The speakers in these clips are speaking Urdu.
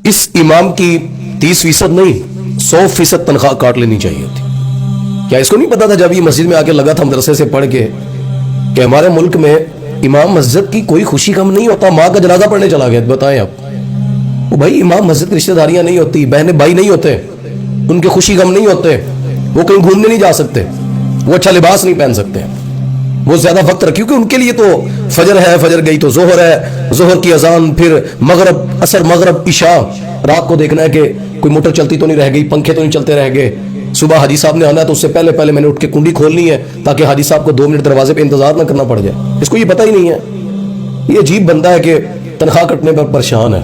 اس امام کی 30% نہیں 100% تنخواہ کاٹ لینی چاہیے تھی. کیا اس کو نہیں پتا تھا جب یہ مسجد میں آ کے لگا تھا مدرسے سے پڑھ کے کہ ہمارے ملک میں امام مسجد کی کوئی خوشی غم نہیں ہوتا؟ ماں کا جنازہ پڑھنے چلا گیا، بتائیں آپ. وہ بھائی امام مسجد کی رشتہ داریاں نہیں ہوتی، بہنیں بھائی نہیں ہوتے، ان کے خوشی غم نہیں ہوتے، وہ کہیں گھومنے نہیں جا سکتے، وہ اچھا لباس نہیں پہن سکتے، وہ زیادہ وقت رکھ، کیونکہ ان کے لیے تو فجر ہے، فجر گئی تو ظہر ہے، ظہر کی اذان، پھر مغرب، عصر، مغرب، عشاء، رات کو دیکھنا ہے کہ کوئی موٹر چلتی تو نہیں رہ گئی، پنکھے تو نہیں چلتے رہ گئے. صبح حاجی صاحب نے آنا ہے تو اس سے پہلے میں نے اٹھ کے کنڈی کھولنی ہے تاکہ حاجی صاحب کو 2 منٹ دروازے پہ انتظار نہ کرنا پڑ جائے. اس کو یہ پتہ ہی نہیں ہے. یہ عجیب بندہ ہے کہ تنخواہ کٹنے پر پریشان ہے.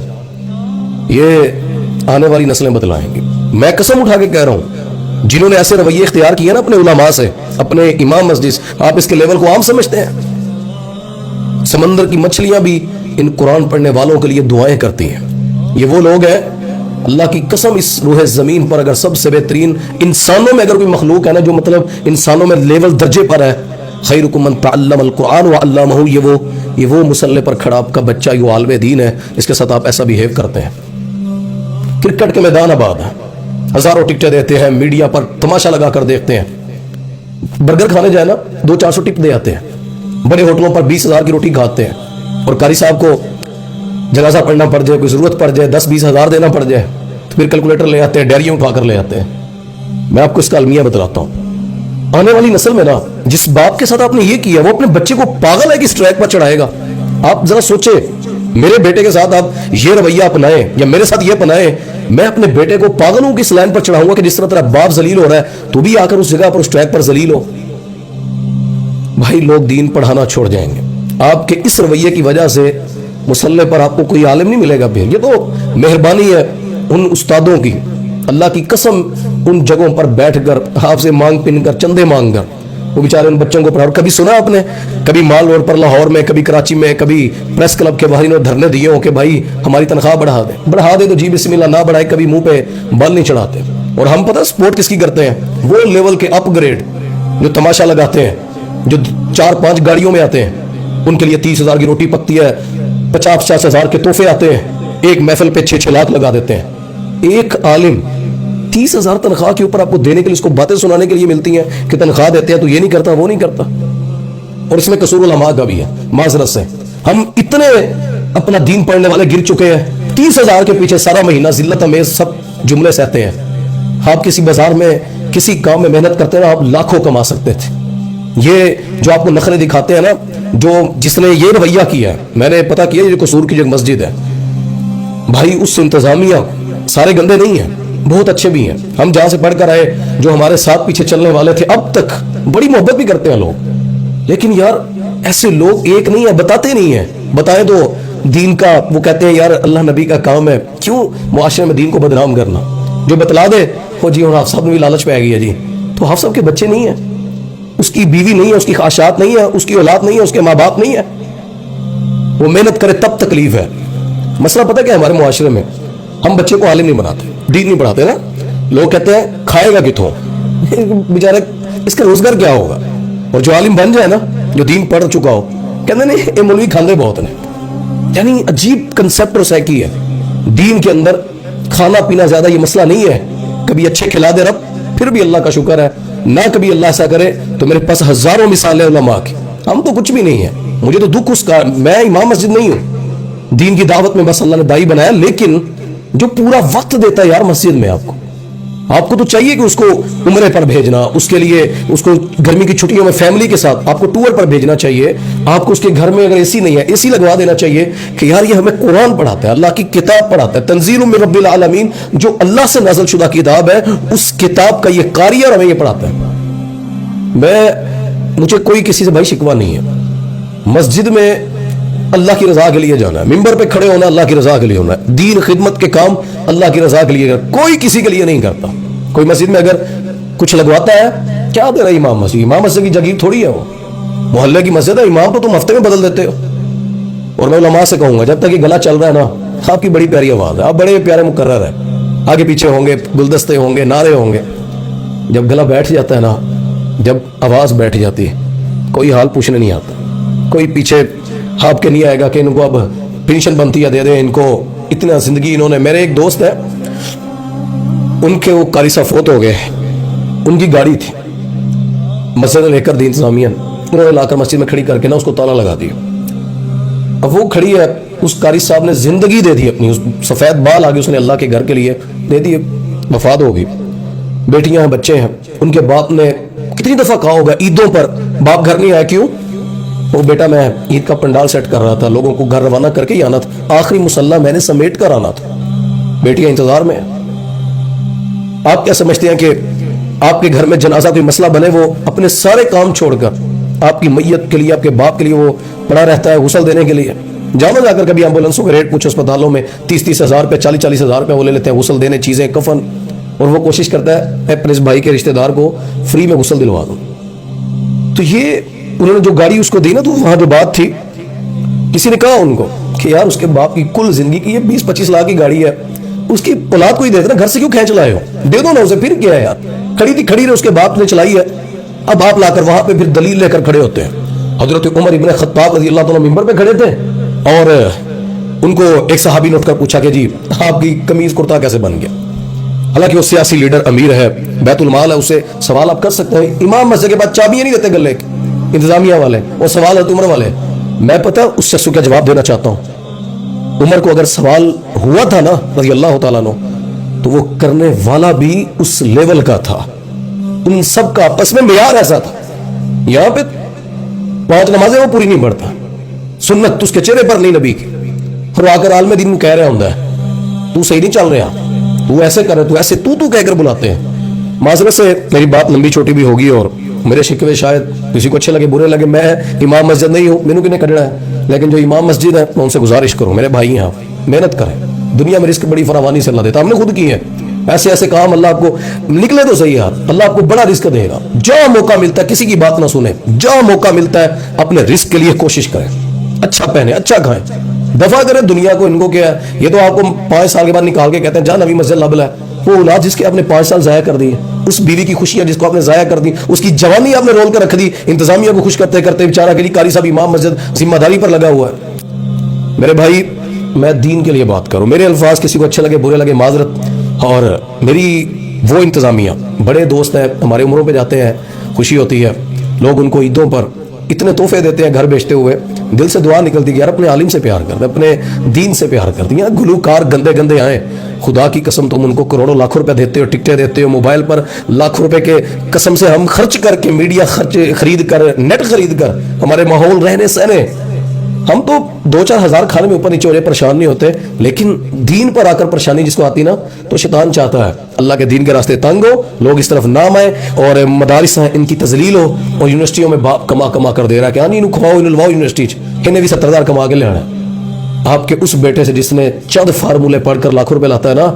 یہ آنے والی نسلیں بتلائیں گی. میں قسم اٹھا کے کہہ رہا ہوں، جنہوں نے ایسے رویے اختیار کیے نا اپنے علماء سے، اپنے امام مسجد، آپ اس کے لیول کو عام سمجھتے ہیں؟ سمندر کی مچھلیاں بھی ان قرآن پڑھنے والوں کے لیے دعائیں کرتی ہیں. یہ وہ لوگ ہیں، اللہ کی قسم، اس روح زمین پر اگر سب سے بہترین انسانوں میں اگر کوئی مخلوق ہے نا جو مطلب انسانوں میں لیول درجے پر ہے، خیرکم من تعلم القرآن وعلمہ، یہ وہ مسلح پر کھڑا آپ کا بچہ، یہ عالم دین ہے، اس کے ساتھ آپ ایسا بیہیو کرتے ہیں. کرکٹ کے میدان آباد ہے، ہزاروں ٹکٹیں دیتے ہیں، میڈیا پر تماشا لگا کر دیکھتے ہیں. برگر کھانے جائے نا 200-400 ٹپ دے آتے ہیں. بڑے ہوٹلوں پر 20,000 کی روٹی کھاتے ہیں، اور قاری صاحب کو جنازہ پڑھنا پڑ جائے، کوئی ضرورت پڑ جائے، 10-20 ہزار دینا پڑ جائے تو پھر کیلکولیٹر لے آتے ہیں، ڈیریوں اٹھا کر لے آتے ہیں. میں آپ کو اس کا المیہ بتلاتا ہوں. آنے والی نسل میں نا جس باپ کے ساتھ آپ نے یہ کیا وہ اپنے بچے کو پاگل ہے کہ اس ٹریک پر چڑھائے گا. آپ ذرا سوچے، میرے بیٹے کے ساتھ آپ یہ رویہ اپنائیں یا میرے ساتھ یہ اپنائیں، میں اپنے بیٹے کو پاگلوں کی اس لائن پر چڑھاؤں گا کہ جس طرح تیرا باپ ذلیل ہو رہا ہے تو بھی آ کر اس جگہ پر اس ٹریک پر ذلیل ہو. بھائی لوگ دین پڑھانا چھوڑ جائیں گے. آپ کے اس رویے کی وجہ سے مسلح پر آپ کو کوئی عالم نہیں ملے گا. پھر یہ تو مہربانی ہے ان استادوں کی، اللہ کی قسم، ان جگہوں پر بیٹھ کر آپ سے مانگ پن کر چندے مانگ کر وہ بیچارے ان بچوں کو پڑھا. کبھی سنا آپ نے کبھی مال روڈ پر لاہور میں، کبھی کراچی میں، کبھی پریس کلب کے باہر دھرنے دیے ہوں کہ بھائی ہماری تنخواہ بڑھا دے تو جی بسم اللہ، نہ بڑھائے کبھی منہ پہ بال نہیں چڑھاتے. اور ہم پتہ سپورٹ کس کی کرتے ہیں؟ وہ لیول کے اپ گریڈ جو تماشا لگاتے ہیں، جو 4-5 گاڑیوں میں آتے ہیں، ان کے لیے 30,000 کی روٹی پکتی ہے، 50-50 ہزار کے تحفے آتے ہیں، ایک محفل پہ 6-6 لاکھ لگا دیتے ہیں. ایک عالم 30,000 تنخواہ کے اوپر آپ کو دینے کے لیے، اس کو باتیں سنانے کے لیے ملتی ہیں کہ تنخواہ دیتے ہیں تو یہ نہیں کرتا وہ نہیں کرتا. اور اس میں قصور علماء کا بھی ہے. معذرت سے ہم اتنے اپنا دین پڑھنے والے گر چکے ہیں، 30,000 کے پیچھے سارا مہینہ ذلت امیز سب جملے سہتے ہیں. آپ کسی بازار میں کسی کام میں محنت کرتے ہیں، آپ لاکھوں کما سکتے تھے. یہ جو آپ کو نخرے دکھاتے ہیں نا، جس نے یہ رویہ کیا ہے، میں نے پتا کیا یہ قصور کی جو مسجد ہے بھائی، اس انتظامیہ سارے گندے نہیں ہیں، بہت اچھے بھی ہیں. ہم جہاں سے پڑھ کر آئے، جو ہمارے ساتھ پیچھے چلنے والے تھے، اب تک بڑی محبت بھی کرتے ہیں لوگ. لیکن یار ایسے لوگ ایک نہیں ہیں، بتاتے نہیں ہیں. بتائیں تو دین کا وہ کہتے ہیں یار اللہ نبی کا کام ہے، کیوں معاشرے میں دین کو بدنام کرنا. جو بتلا دے وہ جی ہوں حافظ صاحب نے بھی لالچ پہ گئی ہے جی، تو حافظ صاحب کے بچے نہیں ہیں، اس کی بیوی نہیں ہے، اس کی خواہشات نہیں ہے، اس کی اولاد نہیں ہے، اس کے ماں باپ نہیں ہے. وہ محنت کرے تب تکلیف ہے. مسئلہ پتہ کیا ہے ہمارے معاشرے میں؟ ہم بچے کو عالم نہیں بناتے، دین نہیں پڑھاتے نا. لوگ کہتے ہیں کھائے گا کتوں، بیچارہ اس کا روزگار کیا ہوگا. اور جو عالم بن جائے نا، جو دین پڑھ چکا ہو، کہتے نہیں یہ مولوی کھاندے بہت نے. یعنی عجیب کنسپٹ اور سائیکی ہے. دین کے اندر کھانا پینا زیادہ یہ مسئلہ نہیں ہے. کبھی اچھے کھلا دے رب پھر بھی اللہ کا شکر ہے، نہ کبھی اللہ ایسا کرے تو میرے پاس ہزاروں مثالیں علماء کی. ہم تو کچھ بھی نہیں ہے. مجھے تو دکھ اس کا، میں امام مسجد نہیں ہوں، دین کی دعوت میں بس اللہ نے دائی بنایا. لیکن جو پورا وقت دیتا ہے یار مسجد میں، آپ کو تو چاہیے کہ اس کو عمرے پر بھیجنا، اس کے لیے اس کو گرمی کی چھٹیوں میں فیملی کے ساتھ آپ کو ٹور پر بھیجنا چاہیے. آپ کو اس کے گھر میں اگر اے سی نہیں ہے اے سی لگوا دینا چاہیے کہ یار یہ ہمیں قرآن پڑھاتا ہے، اللہ کی کتاب پڑھاتا ہے، تنزیل من رب العالمین، جو اللہ سے نازل شدہ کتاب ہے، اس کتاب کا یہ قاری ہے اور ہمیں یہ پڑھاتا ہے. مجھے کوئی کسی سے بھائی شکوہ نہیں ہے. مسجد میں اللہ کی رضا کے لیے جانا ہے، ممبر پہ کھڑے ہونا اللہ کی رضا کے لیے ہونا ہے، دین خدمت کے کام اللہ کی رضا کے لیے کرنا، کوئی کسی کے لیے نہیں کرتا. کوئی مسجد میں اگر کچھ لگواتا ہے، کیا دے رہا ہے امام مسجد؟ امام مسجد کی جگیر تھوڑی ہے، وہ محلے کی مسجد ہے. امام تو تم ہفتے میں بدل دیتے ہو. اور میں علماء سے کہوں گا جب تک یہ گلا چل رہا ہے نا، آپ کی بڑی پیاری آواز ہے، آپ بڑے پیارے مقرر ہیں، آگے پیچھے ہوں گے، گلدستے ہوں گے، نعرے ہوں گے. جب گلا بیٹھ جاتا ہے نا، جب آواز بیٹھ جاتی ہے، کوئی حال پوچھنے نہیں آتا. کوئی پیچھے ہاپ کے نہیں آئے گا کہ ان کو اب پینشن بنتی ہے دے دیں، ان کو اتنا زندگی انہوں نے. میرے ایک دوست ہے, ان کے وہ قاری صاحب فوت ہو گئے, ان کی گاڑی تھی, مسجد لے کر دی انتظامیہ, انہوں نے لا کر مسجد میں کھڑی کر کے نا اس کو تالا لگا دیا. اب وہ کھڑی ہے, اس قاری صاحب نے زندگی دے دی اپنی, سفید بال آگے اس نے اللہ کے گھر کے لیے دے دیے, وفات ہو گئی. بیٹیاں ہیں, بچے ہیں, ان کے باپ نے کتنی دفعہ کہا ہوگا عیدوں پر باپ گھر نہیں آیا, کیوں؟ وہ بیٹا میں عید کا پنڈال سیٹ کر رہا تھا, لوگوں کو گھر روانہ کر کے ہی آنا تھا, آخری مصلی میں نے سمیٹ کر آنا تھا. بیٹیاں انتظار میں ہیں. آپ کیا سمجھتے ہیں کہ آپ کے گھر میں جنازہ کوئی مسئلہ بنے, وہ اپنے سارے کام چھوڑ کر آپ کی میت کے لیے, آپ کے باپ کے لیے وہ پڑا رہتا ہے غسل دینے کے لیے؟ جانا جا کر کبھی ایمبولینسوں کے ریٹ پوچھو, اسپتالوں میں 30-30 ہزار روپے 40-40 ہزار روپے وہ لے لیتے ہیں غسل دینے, چیزیں, کفن, اور وہ کوشش کرتا ہے میں اپنے اس بھائی کے رشتہ دار کو فری میں غسل دلوا دوں. تو یہ انہوں نے جو گاڑی اس کو دی نا, تو وہاں جو بات تھی, کسی نے کہا ان کو کہ یار اس کے باپ کی کل زندگی کی یہ 20-25 لاکھ کی گاڑی ہے, اس کی اولاد کو ہی دے دینا, گھر سے کیوں کھینچ لائے ہو, دے دو نا اسے. پھر کیا ہے یار, کھڑی تھی کھڑی رہے, اس کے باپ نے چلائی ہے, اب آپ لا کر وہاں پہ پھر دلیل لے کر کھڑے ہوتے ہیں. حضرت عمر ابن خطاب رضی اللہ تعالیٰ ممبر پہ کھڑے تھے, اور ان کو ایک صحابی نے اٹھ کر پوچھا کہ جی آپ کی قمیض کرتا کیسے بن گیا؟ حالانکہ وہ سیاسی لیڈر, امیر ہے, بیت المال ہے, اسے سوال آپ کر سکتے ہیں. امام مسجد کے بعد چابیاں نہیں دیتے گلے کی, انتظامیہ والے, اور سوال حضرت عمر والے. میں پتہ اس شخص کو کیا جواب دینا چاہتا ہوں, عمر کو اگر سوال ہوا تھا نا رضی اللہ تعالیٰ عنہ, تو وہ کرنے والا بھی اس لیول کا تھا, ان سب کا آپس میں معیار ایسا تھا. یہاں پہ 5 نمازیں وہ پوری نہیں پڑھتا, سنت اس کے چہرے پر نہیں نبی کی, اور آ کر عالم دین کو کہہ رہا ہوں تو صحیح نہیں چل رہا, تو ایسے کر رہے, تو ایسے تو کہہ کر بلاتے ہیں. معذرت سے میری بات لمبی چھوٹی بھی ہوگی, اور میرے شکوے شاید کسی کو اچھے لگے برے لگے. میں امام مسجد نہیں ہوں, مینوں کنے کھڑنا ہے, لیکن جو امام مسجد ہے میں ان سے گزارش کروں, میرے بھائی ہیں, محنت کریں, دنیا میں رزق بڑی فراوانی سے اللہ دیتا, ہم نے خود کی ہے. ایسے ایسے کام اللہ آپ کو نکلے تو صحیح یار, اللہ آپ کو بڑا رزق دے گا. جہاں موقع ملتا ہے کسی کی بات نہ سنیں, جہاں موقع ملتا ہے اپنے رزق کے لیے کوشش کریں, اچھا پہنے, اچھا کھائیں, دفع کریں دنیا کو. ان کو کیا ہے, یہ تو آپ کو 5 سال کے بعد نکال کے کہتے ہیں جا نبی مسجد لب ہے. وہ اولاد جس کے آپ نے 5 سال ضائع کر دی, اس بیوی کی خوشیاں جس کو آپ نے ضائع کر دی, اس کی جوانی آپ نے رول کر رکھ دی, انتظامیہ کو خوش کرتے کرتے بیچارہ کے لیے قاری صاحب امام مسجد ذمہ داری پر لگا ہوا ہے. میرے بھائی میں دین کے لیے بات کروں, میرے الفاظ کسی کو اچھے لگے برے لگے معذرت. اور میری وہ انتظامیہ بڑے دوست ہیں, ہمارے عمروں پہ جاتے ہیں, خوشی ہوتی ہے, لوگ ان کو عیدوں پر اتنے تحفے دیتے ہیں گھر بیچتے ہوئے, دل سے دعا نکلتی ہے یار اپنے عالم سے پیار کر دیں, اپنے دین سے پیار کر دیں. گلوکار گندے گندے آئیں, خدا کی قسم تم ان کو کروڑوں لاکھوں روپے دیتے ہو, ٹکٹیں دیتے ہو, موبائل پر لاکھوں روپے کے قسم سے ہم خرچ کر کے, میڈیا خرچ خرید کر, نیٹ خرید کر, ہمارے ماحول رہنے سہنے, ہم تو 2-4 ہزار کھانے میں اوپر نیچے ہو رہے, پریشان نہیں ہوتے. لیکن دین پر آ کر پریشانی جس کو آتی نا, تو شیطان چاہتا ہے اللہ کے دین کے راستے تنگ ہو, لوگ اس طرف نہ آئیں, اور مدارس ہیں ان کی تذلیل ہو, اور یونیورسٹیوں میں باپ کما کر دے رہا ہے کہ انہوں کھواؤ انہوں لواؤ یونیورسٹی انہیں بھی 70,000 کما کے لے آنا ہے. آپ کے اس بیٹے سے جس نے چند فارمولے پڑھ کر لاکھوں روپے لاتا ہے نا,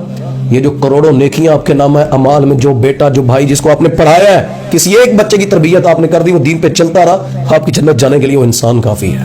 یہ جو کروڑوں نیکیاں آپ کے نام ہے امال میں, جو بیٹا جو بھائی جس کو آپ نے پڑھایا ہے, کسی ایک بچے کی تربیت آپ نے کر دی, وہ دین پہ چلتا رہا, آپ کی جنت جانے کے لیے وہ انسان کافی ہے.